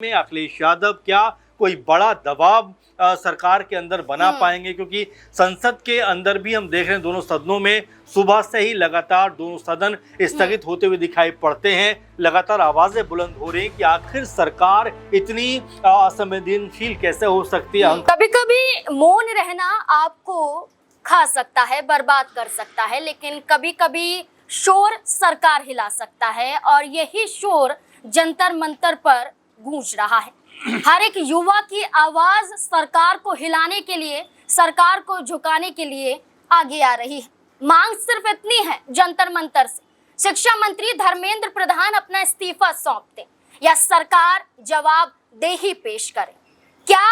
में अखिलेश यादव क्या कोई बड़ा दबाव सरकार के अंदर बना पाएंगे, क्योंकि संसद के अंदर भी हम देख रहे हैं दोनों सदनों में सुबह से ही लगातार दोनों सदन स्थगित होते हुए दिखाई पड़ते हैं। लगातार आवाजें बुलंद हो रही हैं कि आखिर सरकार इतनी असंवेदनशील कैसे हो सकती है। कभी कभी मौन रहना आपको खा सकता है, बर्बाद कर सकता है, लेकिन कभी कभी शोर सरकार हिला सकता है और यही शोर जंतर मंतर पर गूंज रहा है। हर एक युवा की आवाज सरकार को हिलाने के लिए, सरकार को झुकाने के लिए आगे आ रही है। मांग सिर्फ इतनी है जंतर मंतर से, शिक्षा मंत्री धर्मेंद्र प्रधान अपना इस्तीफा सौंप दें या सरकार जवाबदेही पेश करे। क्या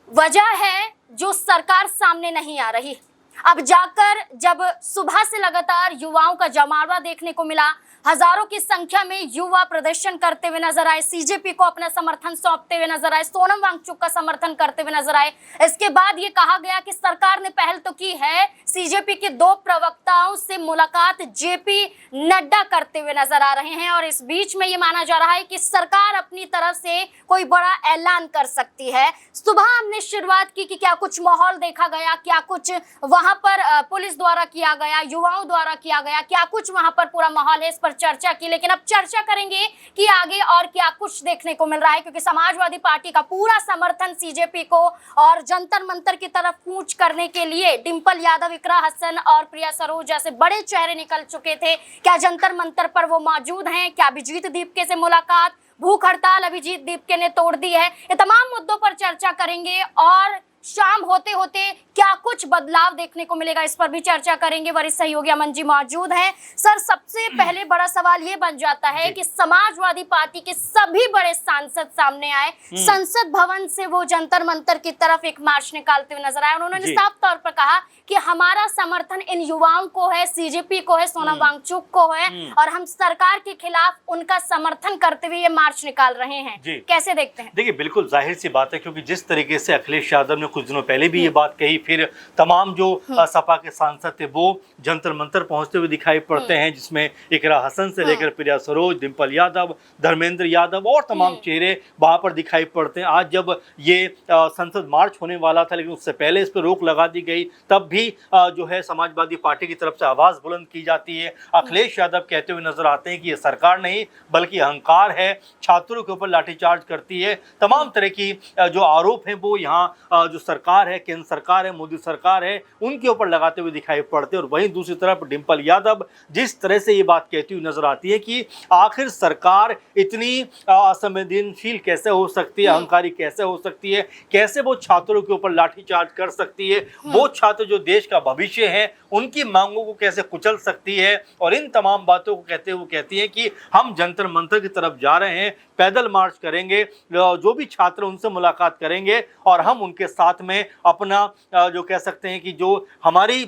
वजह है जो सरकार सामने नहीं आ रही? अब जाकर जब सुबह से लगातार युवाओं का जमावड़ा देखने को मिला, हजारों की संख्या में युवा प्रदर्शन करते हुए नजर आए, सीजेपी को अपना समर्थन सौंपते हुए नजर आए, सोनम वांगचुक का समर्थन करते हुए नजर आए। इसके बाद ये कहा गया कि सरकार ने पहल तो की है, सीजेपी के 2 प्रवक्ताओं से मुलाकात जेपी नड्डा करते हुए नजर आ रहे हैं और इस बीच में ये माना जा रहा है कि सरकार अपनी तरफ से कोई बड़ा ऐलान कर सकती है। सुबह हमने शुरुआत की कि क्या कुछ माहौल देखा गया, क्या कुछ वहां पर पुलिस द्वारा किया गया, युवाओं द्वारा किया गया, क्या कुछ वहां पर पूरा माहौल है, इस पर चर्चा की। लेकिन अब चर्चा करेंगे कि आगे और क्या कुछ देखने को मिल रहा है, क्योंकि समाजवादी पार्टी का पूरा समर्थन सीजेपी को और जंतर मंतर की तरफ कूच करने के लिए डिंपल यादव, इकरा हसन और प्रिया सरोज जैसे बड़े चेहरे निकल चुके थे। क्या जंतर मंतर पर वो मौजूद हैं? क्या अभिजीत दीपके से मुलाकात, भूख हड़ताल अभिजीत दीपके ने तोड़ दी है? ये तमाम मुद्दों पर चर्चा करेंगे और शाम होते होते क्या कुछ बदलाव देखने को मिलेगा, इस पर भी चर्चा करेंगे। वरिष्ठ सहयोगी अमन जी मौजूद हैं। सर, सबसे पहले बड़ा सवाल ये बन जाता है कि समाजवादी पार्टी के सभी बड़े सांसद सामने आए, संसद भवन से वो जंतर मंतर की तरफ एक मार्च निकालते हुए नजर आए। उन्होंने साफ तौर पर कहा कि हमारा समर्थन इन युवाओं को है, सीजेपी को है, सोनम वांगचुक को है और हम सरकार के खिलाफ उनका समर्थन करते हुए ये मार्च निकाल रहे हैं। कैसे देखते हैं? देखिए, बिल्कुल जाहिर सी बात है, क्योंकि जिस तरीके से अखिलेश यादव ने कुछ दिनों पहले भी ये बात कही, फिर तमाम जो सपा के सांसद थे वो जंतर मंतर पहुंचते हुए दिखाई पड़ते हैं, जिसमें इकरा हसन से लेकर प्रिया सरोज, डिंपल यादव, धर्मेंद्र यादव और तमाम चेहरे वहां पर दिखाई पड़ते हैं। आज जब ये संसद मार्च होने वाला था, लेकिन उससे पहले इस पर रोक लगा दी गई, तब भी जो है समाजवादी पार्टी की तरफ से आवाज बुलंद की जाती है। अखिलेश यादव कहते हुए नजर आते हैं कि ये सरकार नहीं बल्कि अहंकार है, छात्रों के ऊपर लाठीचार्ज करती है। तमाम तरह की जो आरोप हैं वो यहाँ जो सरकार है, केंद्र सरकार है, मोदी सरकार है, उनके ऊपर लगाते हुए दिखाई पड़ते हैं। और वहीं दूसरी तरफ डिंपल यादव जिस तरह से ये बात कहती हुई नजर आती है कि आखिर सरकार इतनी असंवेदनशील कैसे हो सकती है, अहंकारी कैसे हो सकती है, कैसे वो छात्रों के ऊपर लाठीचार्ज कर सकती है, वो छात्र जो देश का भविष्य है उनकी मांगों को कैसे कुचल सकती है। और इन तमाम बातों को कहते हुए कहती है कि हम जंतर मंतर की तरफ जा रहे हैं, पैदल मार्च करेंगे, जो भी छात्र उनसे मुलाकात करेंगे और हम उनके साथ में अपना जो कह सकते हैं कि जो हमारी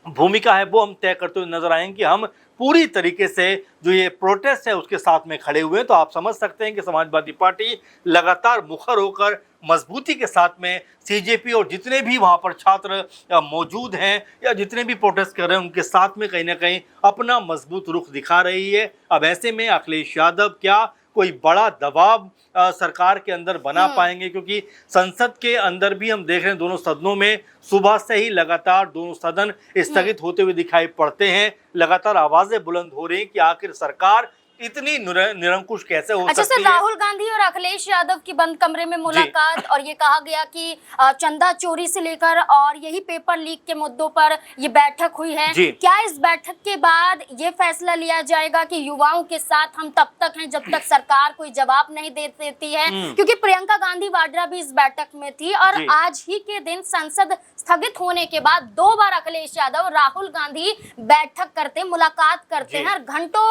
भूमिका है वो हम तय करते हुए नजर आएंगे कि हम पूरी तरीके से जो ये प्रोटेस्ट है उसके साथ में खड़े हुए हैं। तो आप समझ सकते हैं कि समाजवादी पार्टी लगातार मुखर होकर मजबूती के साथ में सीजेपी और जितने भी वहां पर छात्र मौजूद हैं या जितने भी प्रोटेस्ट कर रहे हैं उनके साथ में कहीं ना कहीं अपना मजबूत रुख दिखा रही है। अब ऐसे में अखिलेश यादव क्या कोई बड़ा दबाव सरकार के अंदर बना पाएंगे, क्योंकि संसद के अंदर भी हम देख रहे हैं दोनों सदनों में सुबह से ही लगातार दोनों सदन स्थगित होते हुए दिखाई पड़ते हैं। लगातार आवाजें बुलंद हो रही हैं कि आखिर सरकार इतनी निरंकुश कैसे हो सकती है। सर, राहुल गांधी और अखिलेश यादव की बंद कमरे में मुलाकात और ये कहा गया कि चंदा चोरी से लेकर और यही पेपर लीक के मुद्दों पर ये बैठक हुई है। क्या इस बैठक के बाद ये फैसला लिया जाएगा कि युवाओं के साथ हम तब तक हैं जब तक सरकार कोई जवाब नहीं दे देती है? क्योंकि प्रियंका गांधी वाड्रा भी इस बैठक में थी और आज ही के दिन संसद स्थगित होने के बाद 2 बार अखिलेश यादव और राहुल गांधी बैठक करते, मुलाकात करते हैं और घंटों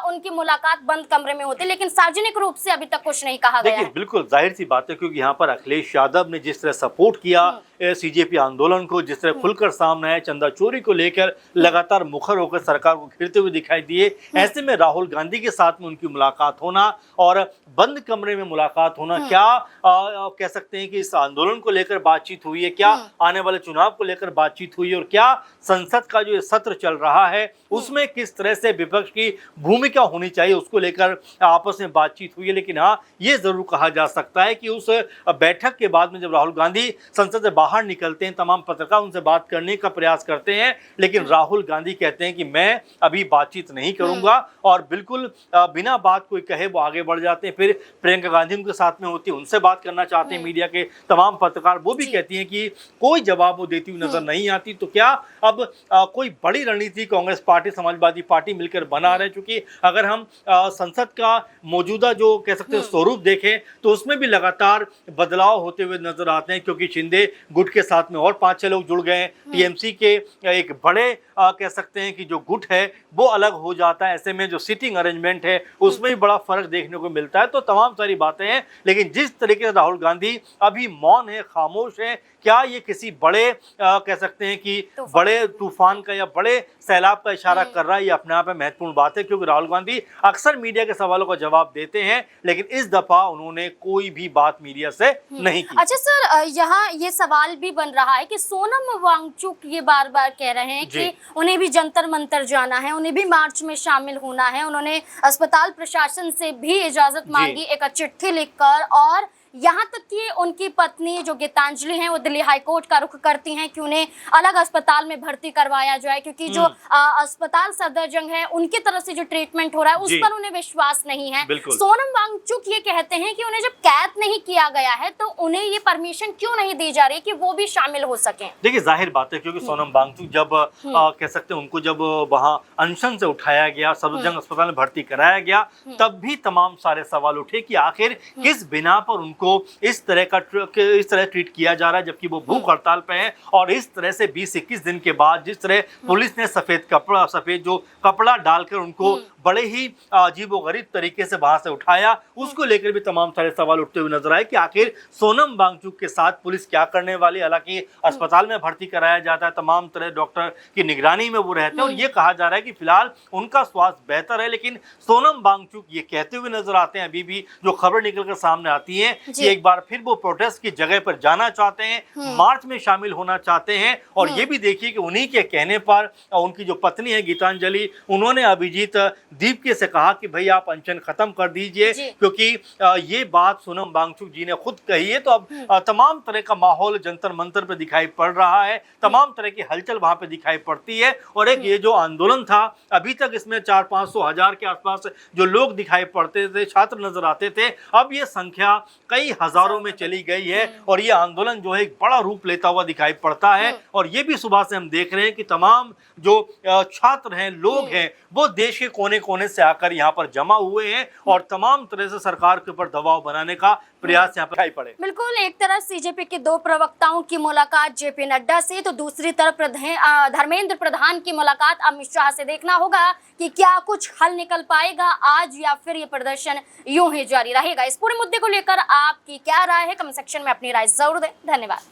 उनकी मुलाकात बंद कमरे में होती, लेकिन सार्वजनिक रूप से अभी तक कुछ नहीं कहा गया है। बिल्कुल जाहिर सी बात है, क्योंकि यहाँ पर अखिलेश यादव ने जिस तरह सपोर्ट किया सीजेपी आंदोलन को जिस तरह खुलकर सामने आया, चंदा चोरी को लेकर लगातार मुखर होकर सरकार को घेरते हुए दिखाई दिए। ऐसे में राहुल गांधी के साथ में उनकी मुलाकात होना और बंद कमरे में मुलाकात होना, क्या कह सकते हैं कि इस आंदोलन को लेकर बातचीत हुई है, क्या आने वाले चुनाव को लेकर बातचीत हुई है, और क्या संसद का जो सत्र चल रहा है उसमें किस तरह से विपक्ष की भूमिका होनी चाहिए उसको लेकर आपस में बातचीत हुई है। लेकिन हाँ, ये जरूर कहा जा सकता है कि उस बैठक के बाद में जब राहुल गांधी संसद से बाहर निकलते हैं, तमाम पत्रकार उनसे बात करने का प्रयास करते हैं, लेकिन राहुल गांधी कहते हैं कि मैं अभी बातचीत नहीं करूंगा, और बिल्कुल बिना बात कोई कहे वो आगे बढ़ जाते हैं। फिर प्रियंका गांधी उनके साथ में होती है, उनसे बात करना चाहते हैं मीडिया के तमाम पत्रकार, वो भी कहती हैं कि कोई जवाब वो देती हुई नजर नहीं आती। तो क्या अब कोई बड़ी रणनीति कांग्रेस पार्टी, समाजवादी पार्टी मिलकर बना रहे हैं? क्योंकि अगर हम संसद का मौजूदा जो कह सकते हैं स्वरूप देखें तो उसमें भी लगातार बदलाव होते हुए नजर आते हैं, क्योंकि शिंदे गुट के साथ में और 5-6 लोग जुड़ गए हैं। टीएमसी के एक बड़े कह सकते हैं कि जो गुट है वो अलग हो जाता है। ऐसे में जो सीटिंग अरेंजमेंट है उसमें भी बड़ा फर्क देखने को मिलता है। तो तमाम सारी बातें हैं, लेकिन जिस तरीके से राहुल गांधी अभी मौन है, खामोश है, क्या ये किसी बड़े कह सकते हैं कि बड़े तूफान का या बड़े सैलाब का इशारा कर रहा है, ये अपने आप में महत्वपूर्ण बात है। क्योंकि राहुल गांधी अक्सर मीडिया के सवालों का जवाब देते हैं, लेकिन इस दफा उन्होंने कोई भी बात मीडिया से नहीं की। अच्छा सर, यहाँ ये सवाल भी बन रहा है कि सोनम वांगचुक ये बार बार कह रहे हैं कि उन्हें भी जंतर मंतर जाना है, उन्हें भी मार्च में शामिल होना है। उन्होंने अस्पताल प्रशासन से भी इजाजत मांगी एक चिट्ठी लिखकर, और यहाँ तक कि उनकी पत्नी जो गीतांजलि हैं वो दिल्ली हाईकोर्ट का रुख करती हैं कि उन्हें अलग अस्पताल में भर्ती करवाया जाए, क्योंकि जो अस्पताल सफदरजंग है उनकी तरफ से जो ट्रीटमेंट हो रहा है उस पर उन्हें विश्वास नहीं है। सोनम वांगचुक ये कहते हैं कि उन्हें जब कैद नहीं किया गया है तो उन्हें ये परमिशन क्यों नहीं दी जा रही कि वो भी शामिल हो सके? देखिए, जाहिर बात है, क्योंकि सोनम वांगचुक जब कह सकते हैं उनको जब वहां अनशन से उठाया गया, सफदरजंग अस्पताल में भर्ती कराया गया, तब भी तमाम सारे सवाल उठे कि आखिर किस बिना पर उनको इस तरह ट्रीट किया जा रहा है, जबकि वो भूख हड़ताल पे हैं। और इस तरह से 20-21 दिन के बाद जिस तरह पुलिस ने सफेद जो कपड़ा डालकर उनको बड़े ही अजीबोगरीब तरीके से वहां से उठाया, उसको लेकर भी तमाम सारे सवाल उठते हुए नजर आए कि आखिर सोनम वांगचुक के साथ पुलिस क्या करने वाली। हालांकि अस्पताल में भर्ती कराया जाता है, तमाम तरह डॉक्टर की निगरानी में वो रहते हैं, और ये कहा जा रहा है कि फिलहाल उनका स्वास्थ्य बेहतर है। लेकिन सोनम वांगचुक ये कहते हुए नजर आते हैं, अभी भी जो खबर निकलकर सामने आती है कि एक बार फिर वो प्रोटेस्ट की जगह पर जाना चाहते हैं, मार्च में शामिल होना चाहते हैं। और ये भी देखिए कि उन्हीं के कहने पर उनकी जो पत्नी है गीतांजलि, उन्होंने अभिजीत दीपके से कहा कि भाई आप अनशन खत्म कर दीजिए, क्योंकि ये बात सोनम वांगचुक जी ने खुद कही है। तो अब तमाम तरह का माहौल जंतर मंतर पे दिखाई पड़ रहा है, तमाम तरह की हलचल वहां पे दिखाई पड़ती है। और एक ये जो आंदोलन था, अभी तक इसमें 400-500 हजार के आसपास जो लोग दिखाई पड़ते थे, छात्र नजर आते थे, अब ये संख्या कई हजारों में चली गई है, और ये आंदोलन जो है एक बड़ा रूप लेता हुआ दिखाई पड़ता है। और ये भी सुबह से हम देख रहे हैं कि तमाम जो छात्र हैं, लोग हैं, वो देश के कोने कोने से आकर यहाँ पर जमा हुए हैं, और तमाम तरह से सरकार के ऊपर दबाव बनाने का प्रयास यहाँ पर दिखाई पड़े। बिल्कुल, एक तरफ सीजेपी के दो प्रवक्ताओं की मुलाकात जेपी नड्डा से, तो दूसरी तरफ धर्मेंद्र प्रधान की मुलाकात अमित शाह से। देखना होगा कि क्या कुछ हल निकल पाएगा आज, या फिर ये प्रदर्शन यूं ही जारी रहेगा। इस पूरे मुद्दे को लेकर आपकी क्या राय है? कमेंट सेक्शन में अपनी राय जरूर दें। धन्यवाद।